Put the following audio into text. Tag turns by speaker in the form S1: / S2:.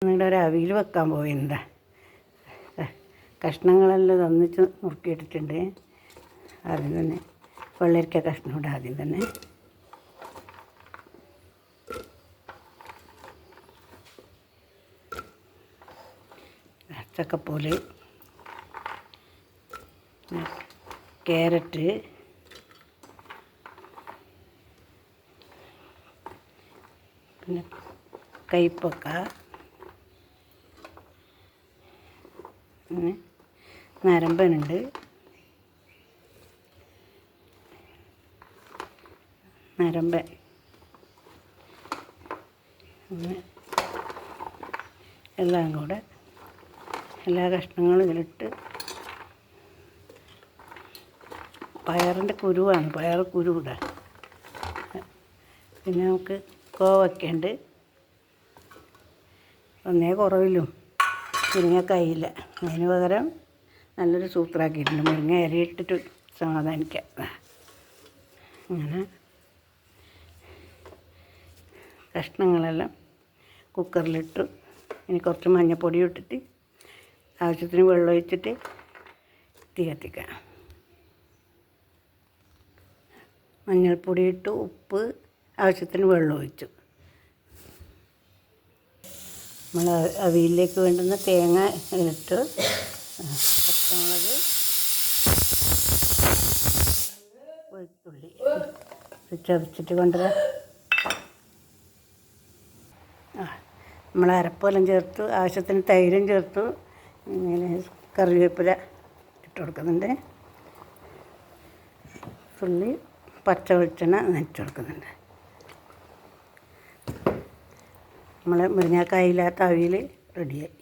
S1: നിങ്ങളുടെ ഒരു അവിയൽ വെക്കാൻ പോയെന്താ കഷ്ണങ്ങളെല്ലാം ഒന്നിച്ച് നുറുക്കിയിട്ടിട്ടുണ്ട്. ആദ്യം തന്നെ വെള്ളരിക്ക കഷ്ണം ഇടുക. ആദ്യം തന്നെ ചക്കപ്പൂല്, ക്യാരറ്റ്, പിന്നെ കൈപ്പക്ക, പിന്നെ നരമ്പനുണ്ട്, നരമ്പൻ, എല്ലാം കൂടെ എല്ലാ കഷ്ണങ്ങളും ഇതിലിട്ട് പയറിൻ്റെ കുരുവാണ്, പയർ കുരു ഇടാൻ. പിന്നെ നമുക്ക് കോവയ്ക്കുണ്ട്. ഒന്നേ കുറവിലും മുരിങ്ങക്കായില്ല. അതിന് പകരം നല്ലൊരു സൂത്രാക്കിയിട്ടുണ്ട്. മുരിങ്ങ ഇരയിട്ടിട്ട് സമാധാനിക്കാം. അങ്ങനെ കഷ്ണങ്ങളെല്ലാം കുക്കറിലിട്ടു. ഇനി കുറച്ച് മഞ്ഞൾപ്പൊടി ഇട്ടിട്ട് ആവശ്യത്തിന് വെള്ളം ഒഴിച്ചിട്ട് തീ കത്തിക്കാം. മഞ്ഞൾപ്പൊടി ഇട്ടു, ഉപ്പ്, ആവശ്യത്തിന് വെള്ളം ഒഴിച്ചു. നമ്മൾ അവിയലിലേക്ക് വേണ്ടുന്ന തേങ്ങ ഇട്ട്, പച്ചമുളക്, വെളുത്തുള്ളി ചതച്ചിട്ട് കൊണ്ടുവരാം. നമ്മൾ അരപ്പെല്ലാം ചേർത്തു, ആവശ്യത്തിന് തൈരും ചേർത്തു. ഇങ്ങനെ കറിവേപ്പില ഇട്ട് കൊടുക്കുന്നുണ്ട്. തുള്ളി പച്ച വെളിച്ചെണ്ണ നനച്ച് കൊടുക്കുന്നുണ്ട്. നമ്മളെ മുരിങ്ങക്കായില്ലാത്ത അവിയൽ റെഡിയായി.